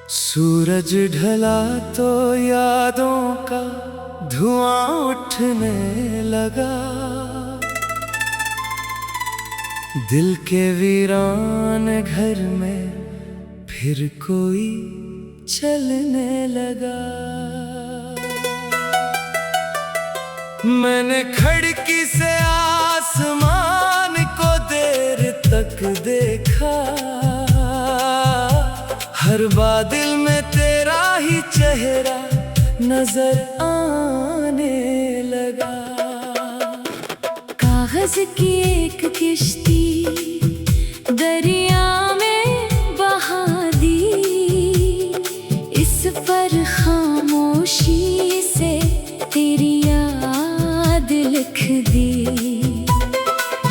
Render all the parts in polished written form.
सूरज ढला तो यादों का धुआं उठने लगा। दिल के वीरान घर में फिर कोई चलने लगा। मैंने खिड़की से आसमान को देर तक देखा। हर बादल में तेरा ही चेहरा नजर आने लगा। कागज की एक किश्ती दरिया में बहा दी। इस पर खामोशी से तेरी याद लिख दी।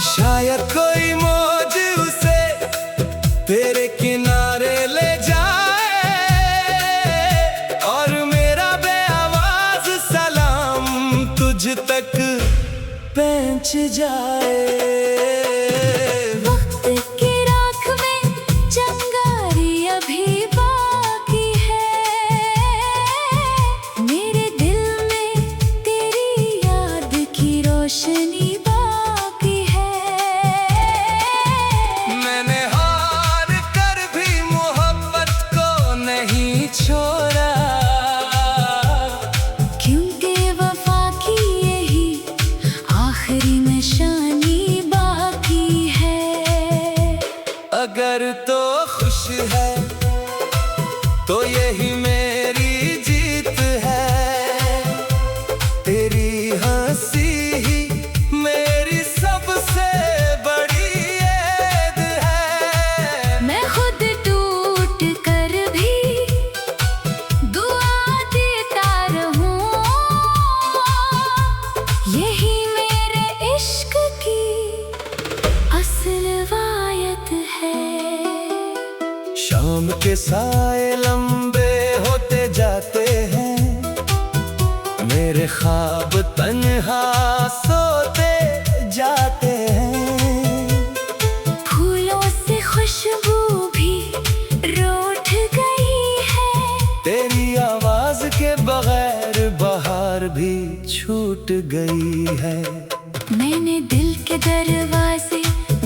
शायद कोई मौज उसे तेरे किनारे ले जाए और मेरा बेआवाज सलाम तुझ तक पहुंच जाए। वक्त की राख में चिंगारी अभी बाकी है। मेरे दिल में तेरी याद की रोशनी बाकी है। मैंने हार कर भी मोहब्बत को नहीं छोड़ा, क्योंकि वफा की यही आखिरी निशानी बाकी है। अगर तो खुश है तो यही मेरी जीत है। तेरी हंसी ही मेरी सबसे बड़ी ऐद है। मैं खुद टूट कर भी दुआ देता रहूं। यही मेरे इश्क की असल वायत है। शाम के साए लंबे होते जाते हैं। मेरे ख्वाब तन्हा सोते जाते हैं। फूलों से खुशबू भी रूठ गई है। तेरी आवाज के बगैर बहार भी छूट गई है। मैंने दिल के दरवाजे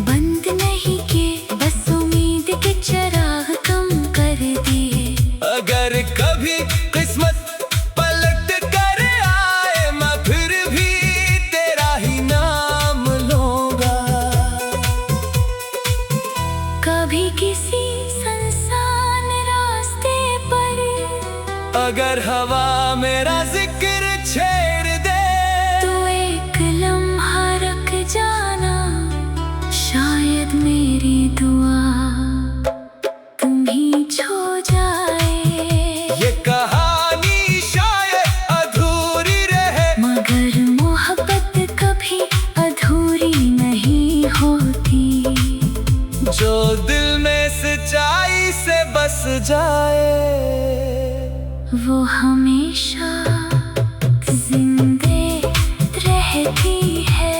बंद नहीं किए, बस उम्मीद के चिराग कम कर दिए। अगर कभी किस्मत पलट कर आए मैं फिर भी तेरा ही नाम लूंगा। कभी किसी सुनसान रास्ते पर अगर हवा मेरा जिक्र छेड़ दे तो एक लम्हा रख जाना। शायद मेरी दुआ तुम्हीं छो जाए। ये कहानी शायद अधूरी रहे, मगर मोहब्बत कभी अधूरी नहीं होती। जो दिल में सच्चाई से बस जाए वो हमेशा जिंदे रहती है।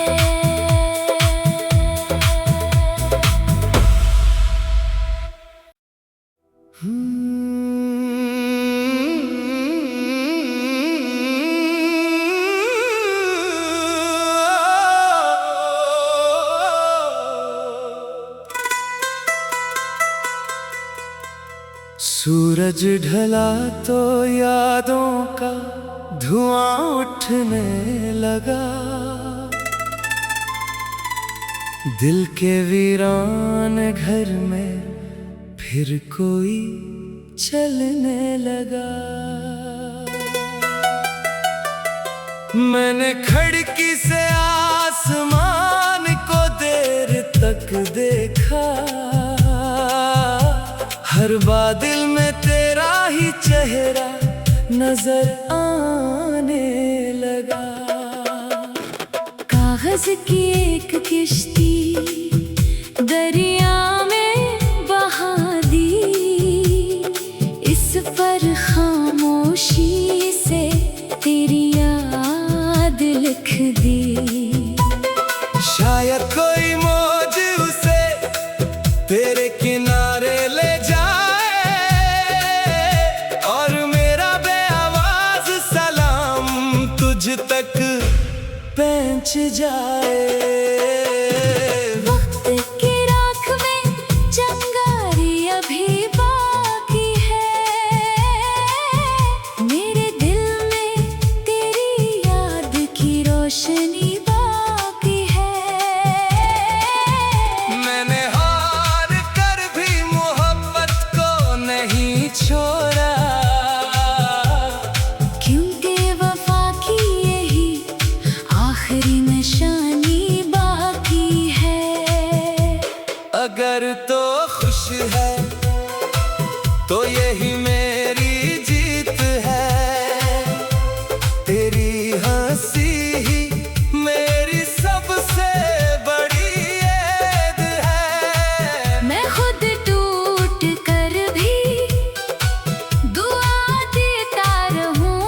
सूरज ढला तो यादों का धुआं उठने लगा। दिल के वीरान घर में फिर कोई चलने लगा। मैंने खिड़की से आसमान को देर तक देखा। हर बादल में तेरा ही चेहरा नजर आने लगा। कागज की एक किश्ती दरिया में बहा दी। इस पर खामोशी से तेरी याद लिख दी। शायद कोई मौज उसे तेरे किनारे ले जाए और मेरा बेआवाज सलाम तुझ तक पहुंच जाए। वक्त की राख में चिंगारी अभी बाकी है, मेरे दिल में तेरी याद की रोशनी बाकी है। मैंने हार कर भी मोहब्बत को नहीं छोड़ा, क्योंकि वफा की यही आखिरी निशानी बाकी है। अगर तो खुश है तो यही मेरी जीत है, तेरी हंसी ही मेरी सबसे बड़ी ऐद है। मैं खुद टूट कर भी दुआ देता रहूं,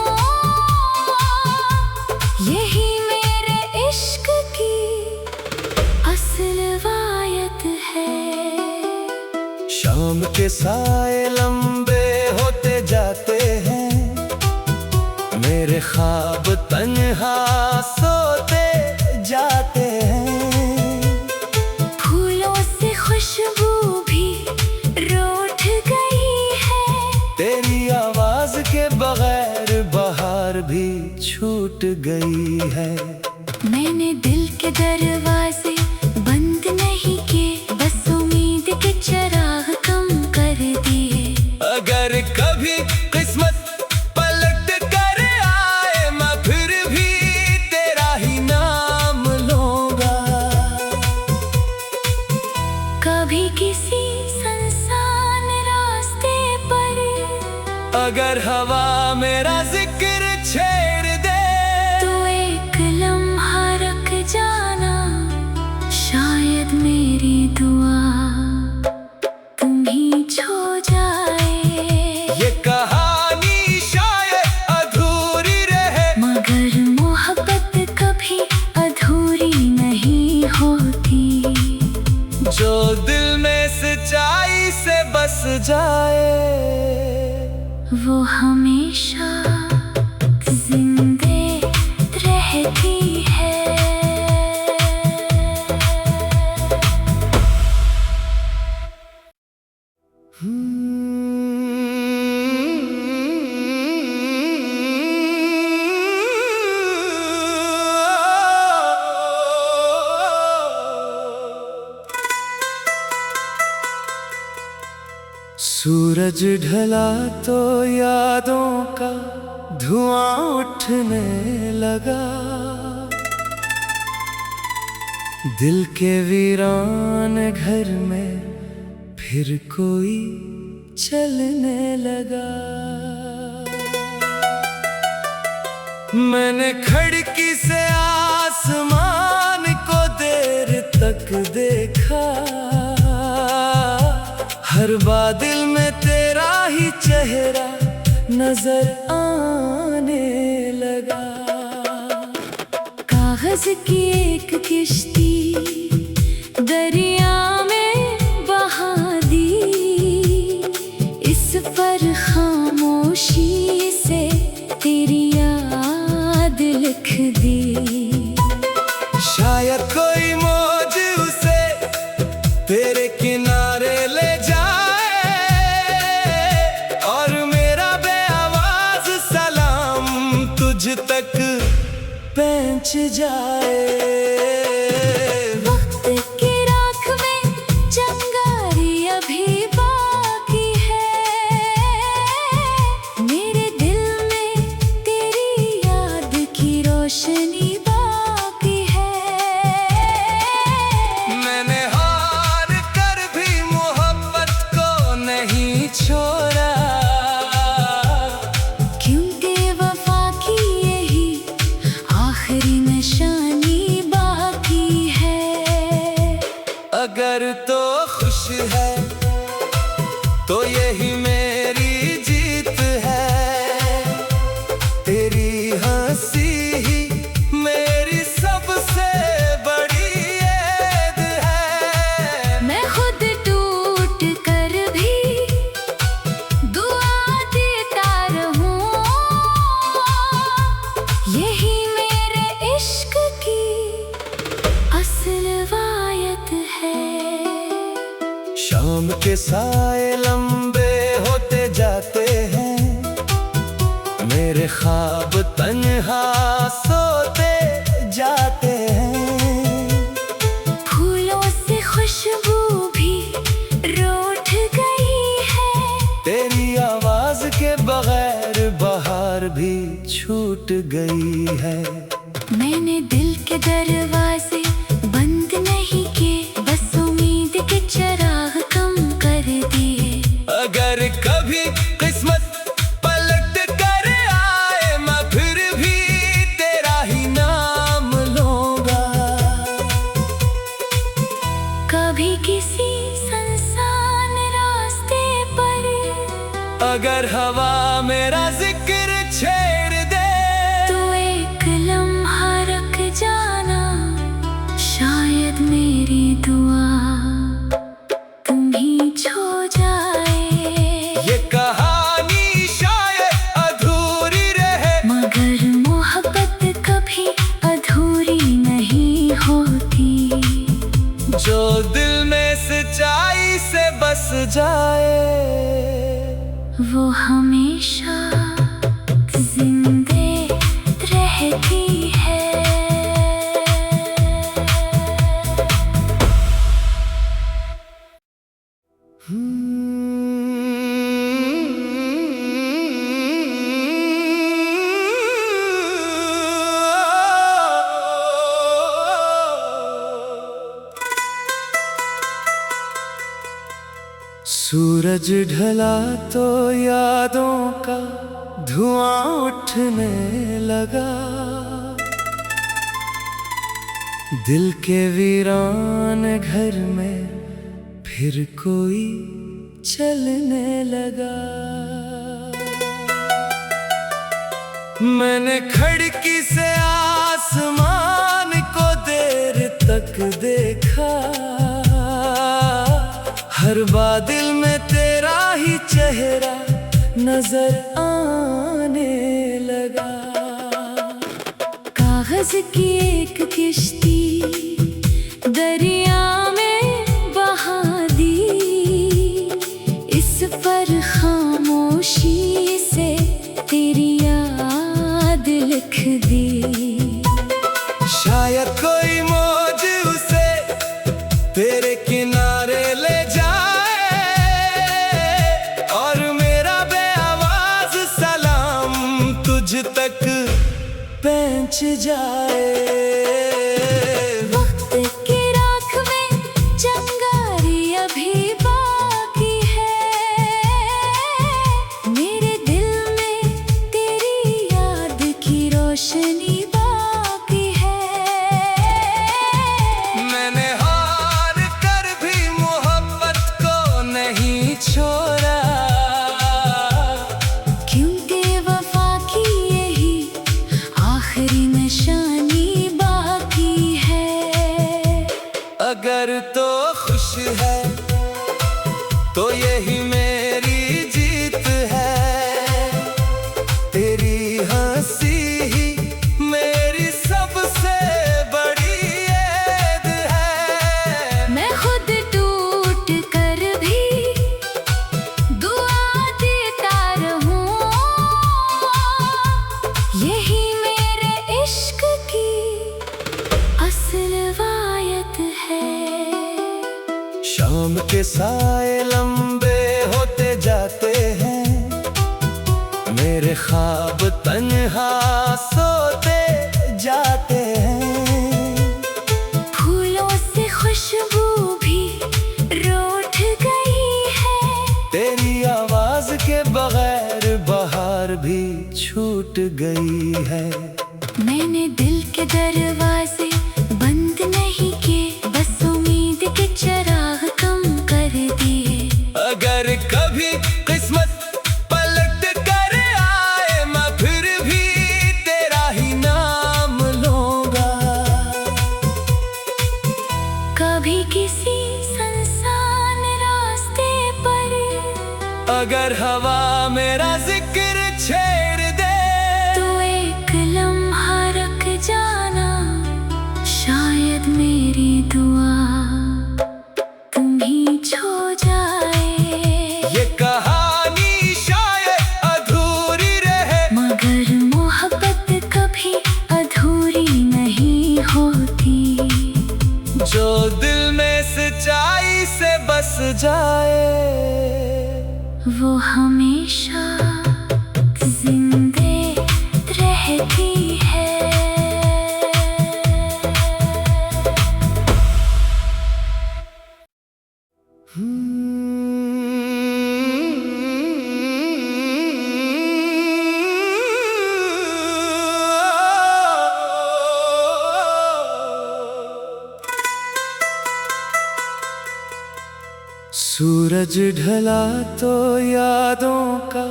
यही मेरे इश्क की असल वायत है। शाम के साए लंबे होते जाते हैं, मेरे ख्वाब तन्हा सोते जाते हैं। फूलों से खुशबू भी रूठ गई है, तेरी आवाज के बगैर बहार भी छूट गई है। मैंने दिल के दरवाजे बंद नहीं किए, बस उम्मीद के चिराग कम कर दिए। अगर कभी किस्मत पलट कर आए मैं फिर भी तेरा ही नाम लूंगा। कभी किसी सुनसान रास्ते पर अगर हवा मेरा जिक्र छेड़ दे तो एक लम्हा रुक जाना, शायद मेरी दुआ तुम ही छो जाए। ये कहानी शायद अधूरी रहे, मगर मोहब्बत कभी अधूरी नहीं होती। जो दिल में सच्चाई से बस जाए वो हमेशा जिंदे रहती है। सूरज ढला तो यादों का धुआं उठने लगा, दिल के वीरान घर में फिर कोई चलने लगा। मैंने खिड़की से आसमान को देर तक देखा, हर बादल में तेरा ही चेहरा नजर आने लगा। कागज की एक किश्ती दरिया में बहा दी, इस पर खामोशी से तेरी याद लिख दी। शायद कोई मौज उसे तेरे किनारे ले जाए और मेरा बेआवाज सलाम तुझ तक पहुंच जाए। वक्त की राख में चिंगारी अभी बाकी है, मेरे दिल में तेरी याद की रोशनी बाकी है। मैंने हार कर भी मोहब्बत को नहीं छोड़ा, क्योंकि वफा की यही आखिरी निशानी तेरी आवाज के बगैर बहार भी छूट गई है। मैंने दिल के दरवाजे बंद नहीं किए, बस उम्मीद के चिराग कम कर दिए। अगर कभी किस्मत पलट कर आए, मैं फिर भी तेरा ही नाम लूंगा। कभी किसी सुनसान रास्ते पर अगर हवा मेरा जिक्र छेड़ दे, तो एक लम्हा रुक जाना, शायद मेरी दुआ तुम्हीं छो जाए। ये कहानी शायद अधूरी रहे, मगर मोहब्बत कभी अधूरी नहीं होती। जो दिल में सच्चाई से बस जाए, वो हमेशा जिंदे रहती है। सूरज ढला तो यादों का धुआं उठने लगा, दिल के वीरान घर में फिर कोई चलने लगा। मैंने खिड़की से आसमान को देर तक देखा, हर बादल में तेरा ही चेहरा नजर आने लगा। कागज की एक किश्ती दरिया में बहा दी, इस पर खामोशी से तेरी याद लिख दी। शायद कोई मौज उसे तेरे किनारे ले जाए, और मेरा बेआवाज सलाम तुझ तक पहुंच जाए। वक्त की राख में चिंगारी अभी बाकी है, मेरे दिल में तेरी याद की रोशनी बाकी है। मैंने हार कर भी मोहब्बत को नहीं छोड़ा, क्योंकि वफा की यही आखिरी निशानी बाकी है। अगर तो खुश है तो यही मेरी जीत है, तेरी हंसी ही मेरी सबसे बड़ी ऐद है। मैं खुद टूट कर भी दुआ देता रहूं, यही मेरे इश्क की असल वायत है। शाम के साए लंबे होते जाते हैं, मेरे ख्वाब तन्हा सोते जाते हैं। फूलों से खुशबू भी रूठ गई है, तेरी आवाज के बगैर बहार भी छूट गई है। मैंने दिल के दरवाजे बंद नहीं किए, बस उम्मीद के चिराग कम कर दिए। अगर कभी किस्मत पलट कर आए, मैं फिर भी तेरा ही नाम लूंगा। कभी किसी सुनसान रास्ते पर अगर हवा मेरा जिक्र छेड़ दे, तो एक लम्हा रुक जाना, शायद मेरी दुआ तुम्हीं छो जाए। ये कहानी शायद अधूरी रहे, मगर मोहब्बत कभी अधूरी नहीं होती। जो दिल में सच्चाई से बस जाए, वो हम हमेशा जिंदे रहती है। सूरज ढला तो यादों का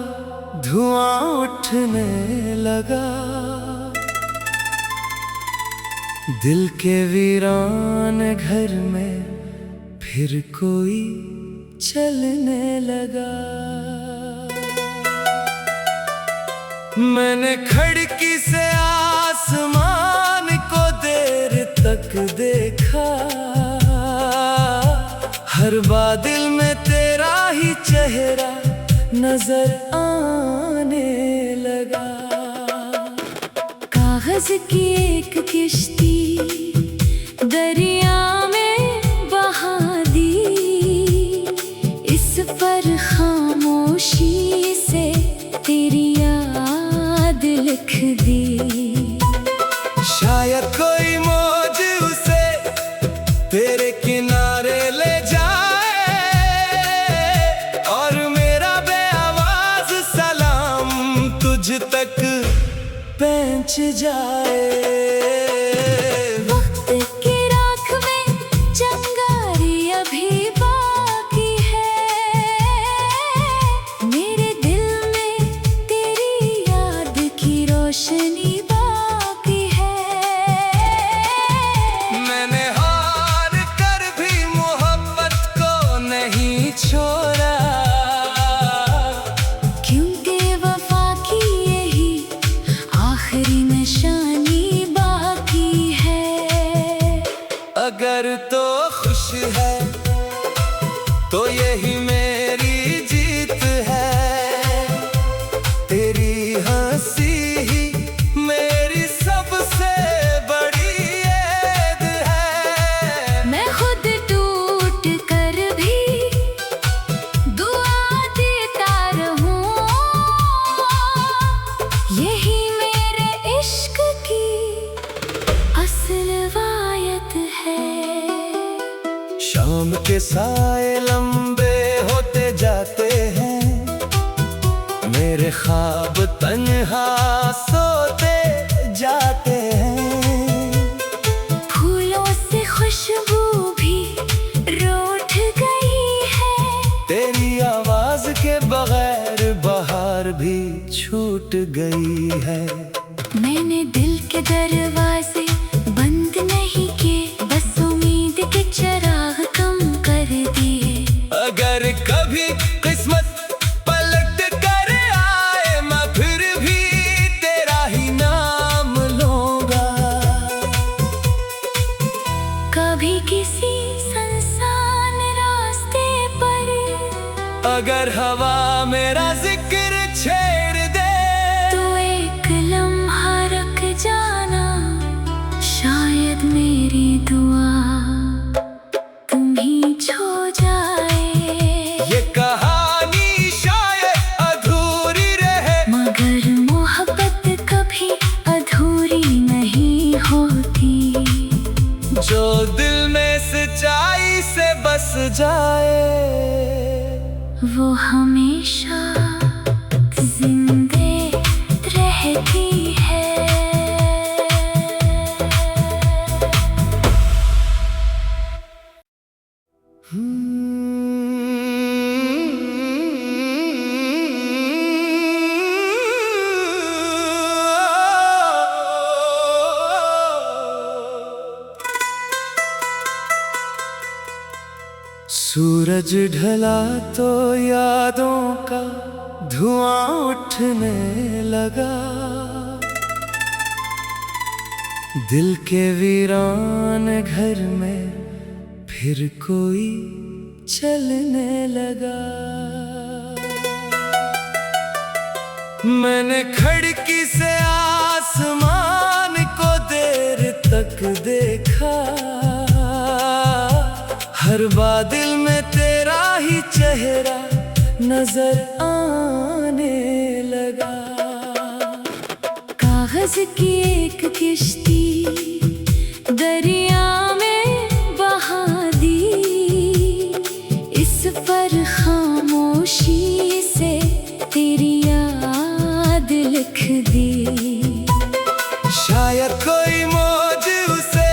धुआं उठने लगा, दिल के वीरान घर में फिर कोई चलने लगा। मैंने खिड़की से आसमान को देर तक देखा, हर बादल में तेरा ही चेहरा नजर आने लगा। कागज की एक किश्ती दरिया में बहा दी, इस पर खामोशी से तेरी याद लिख दी। शायद कोई मौज उसे तेरे किनारे ले जाए, और मेरा बेआवाज सलाम तुझ तक पहुंच जाए। वक्त की राख में चिंगारी अभी बाकी है, मेरे दिल में तेरी याद की रोशनी बाकी है। मैंने हार कर भी मोहब्बत को नहीं छोड़ा, क्योंकि वफा की यही आखिरी निशानी बाकी है। अगर तो खुश है तो यही मेरी जीत है, तेरी हंसी ही मेरी सबसे बड़ी याद है। मैं खुद टूट कर भी दुआ देता रहूं, यही मेरे इश्क की असल वायत है। शाम के साए लंबे होते जाते हैं, मेरे ख्वाब तन्हा सोते जाते हैं। फूलों से खुशबू भी रूठ गई है, तेरी आवाज के बगैर बहार भी छूट गई है। मैंने दिल के दरवाजे बंद नहीं किए, बस उम्मीद के चिराग कम कर दिए। अगर कभी किस्मत पलट कर आए, मैं फिर भी तेरा ही नाम लूंगा। कभी किसी सुनसान रास्ते पर अगर हवा मेरा जिक्र छेड़ दे, तो एक लम्हा रुक जाना, शायद मेरी दुआ तुम्हीं छो जाए। ये कहानी शायद अधूरी रहे, मगर मोहब्बत कभी अधूरी नहीं होती। जो दिल में सच्चाई से बस जाए, वो हमेशा जिंदे रहती है। सूरज ढला तो यादों का धुआं उठने लगा, दिल के वीरान घर में फिर कोई चलने लगा। मैंने खिड़की से आसमान को देर तक देखा, हर बादल में तेरा ही चेहरा नजर आने लगा। कागज की एक किश्ती दरिया में बहा दी, इस पर खामोशी से तेरी याद लिख दी। शायद कोई मौज उसे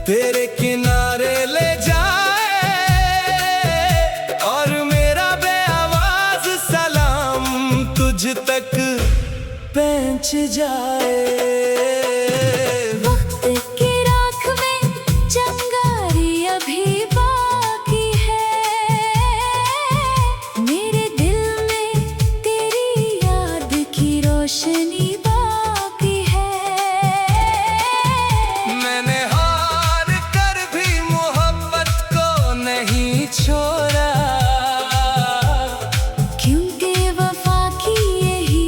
तेरे किनारे ले जाए और मेरा बेआवाज सलाम तुझ तक पहुंच जाए। वक्त की राख में चिंगारी अभी बाकी है, मेरे दिल में तेरी याद की रोशनी बाकी है। मैंने हार कर भी मोहब्बत को नहीं छोड़ा, क्योंकि वफा की यही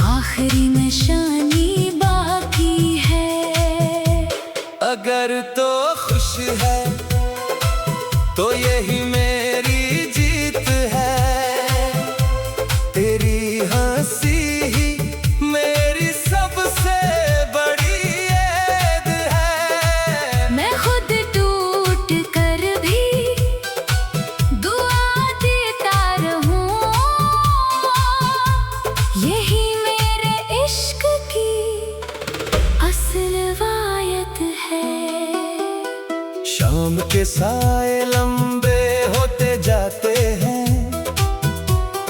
आखिरी निशानी बाकी है। अगर तो खुश है तो यही मेरी जीत है, तेरी हंसी ही मेरी सबसे बड़ी ऐद है। मैं खुद टूट कर भी दुआ देता रहूं, यही मेरे इश्क की असल वायत है। शाम के साए लंबे होते जाते हैं,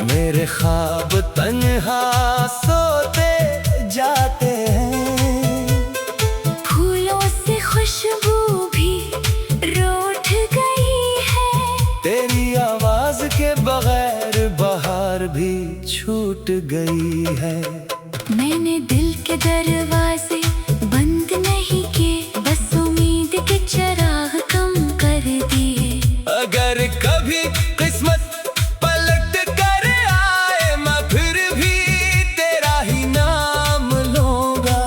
मेरे ख्वाब तन्हा सोते जाते हैं। फूलों से खुशबू भी रूठ गई है, तेरी आवाज के बगैर बहार भी छूट गई है। मैंने दिल के दरवाजे बंद नहीं किए, बस उम्मीद के चिराग कम कर दिए। अगर कभी किस्मत पलट कर आए मैं फिर भी तेरा ही नाम लूंगा।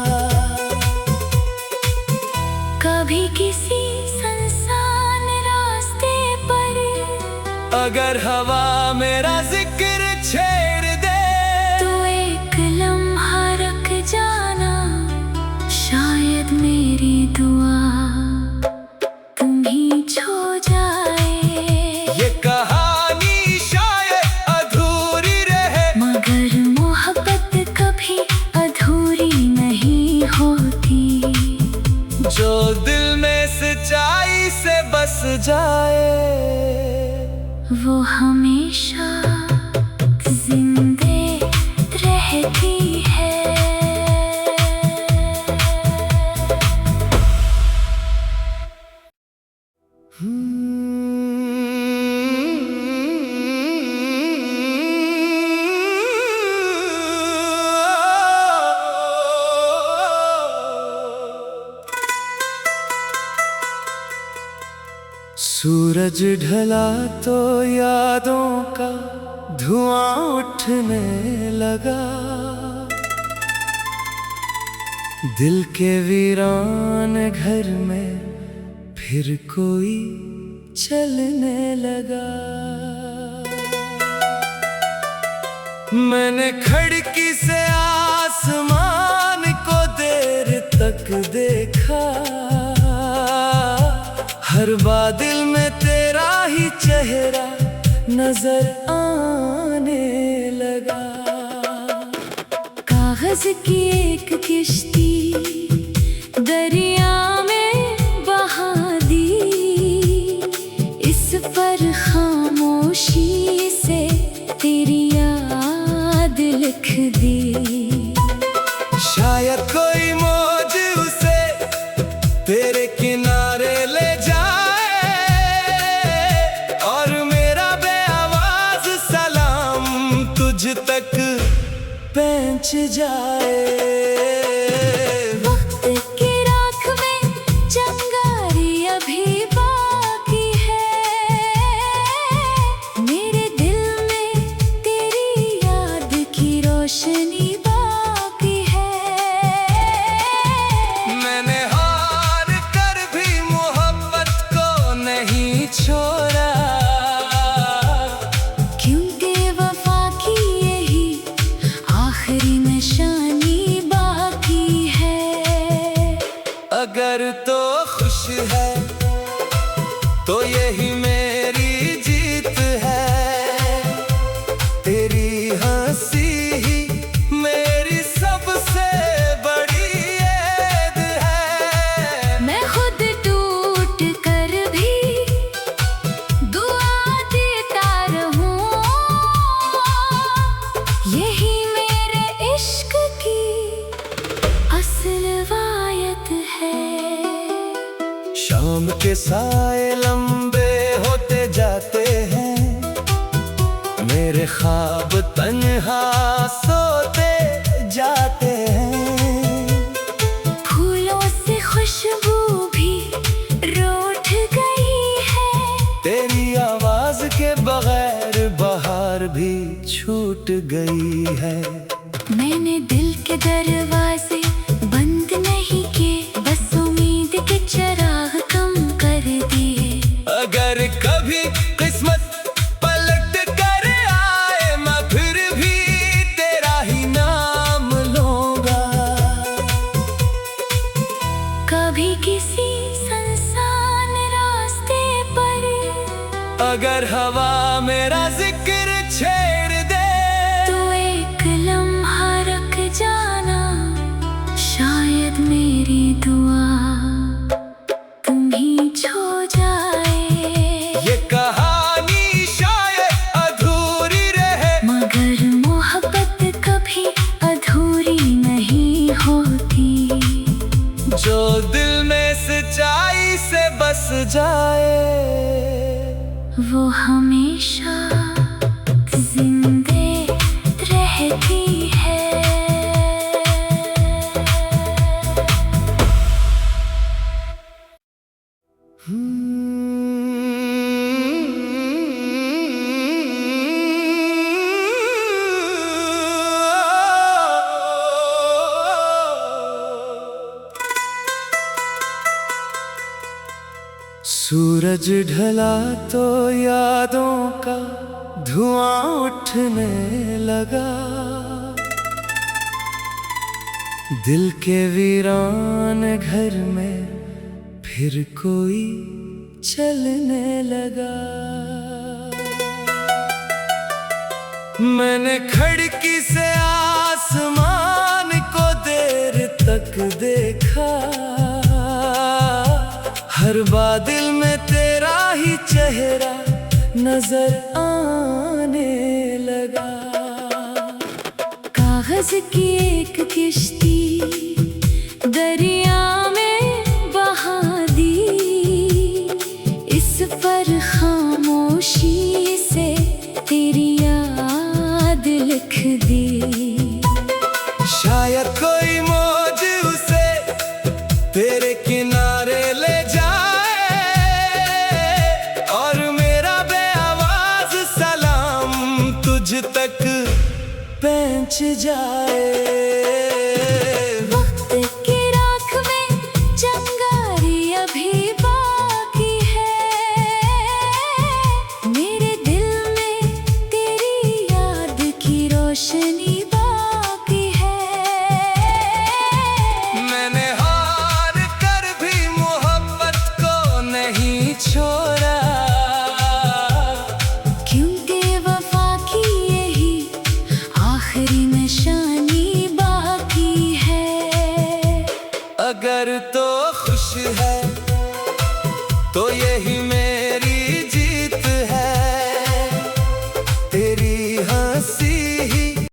कभी किसी सुनसान रास्ते पर अगर हवा मेरा जिक्र छेड़ दे तो एक लम्हा रुक जाना, शायद मेरी दुआ तुम्हीं छो जाए। ये कहानी शायद अधूरी रहे, मगर मोहब्बत कभी अधूरी नहीं होती। जो दिल में सच्चाई से बस जाए वो हमेशा जिंदे रहती है। सूरज ढला तो यादों का धुआं उठने लगा, दिल के वीरान घर में फिर कोई चलने लगा। मैंने खिड़की से आसमान को देर तक देखा, हर बादल में तेरा ही चेहरा नजर आने लगा। कागज की एक किश्ती दरिया में बहा दी, इस पर खामोशी से तेरी याद लिख दी। शायद कोई मौज उसे तेरे किनारे ले जाए और मेरा बेआवाज सलाम तुझ तक पहुंच जाए। वक्त की राख में चिंगारी अभी बाकी है, मेरे दिल में तेरी याद की रोशनी बाकी है। मैंने हार कर भी मोहब्बत को नहीं छोड़ा, क्योंकि के साए लंबे होते जाते हैं, मेरे ख्वाब तन्हा सोते जाते हैं। फूलों से खुशबू भी रूठ गई है, तेरी आवाज के बगैर बहार भी छूट गई है। मैंने दिल के दरवाजे बंद नहीं किए, बस उम्मीद के चिराग कम कर दिए। अगर कभी किस्मत पलट कर आए, मैं फिर भी तेरा ही नाम लूंगा। कभी किसी सुनसान रास्ते पर अगर हवा मेरा जिक्र छेड़ दे, तो एक लम्हा रख जाना, शायद मेरी दुआ तुम्हीं छो जाए। ये कहानी शायद अधूरी रहे, मगर मोहब्बत कभी अधूरी नहीं होती। जो दिल में सच्चाई से बस जाए, वो हमेशा जिंदे रहती है। सूरज ढला तो यादों का धुआं उठने लगा, दिल के वीरान घर में फिर कोई चलने लगा। मैंने खिड़की से आसमान को देर तक देखा, हर बादल में तेरा ही चेहरा नजर आने लगा। कागज की एक किश्ती दरिया में बहा दी, इस पर खामोशी से तेरी याद लिख दी। शायद कोई मौज उसे तेरे किनारे ले जाए, और मेरा बेआवाज सलाम तुझ तक पहुंच जाए। वक्त की राख में चिंगारी अभी बाकी है, मेरे दिल में तेरी याद की रोशनी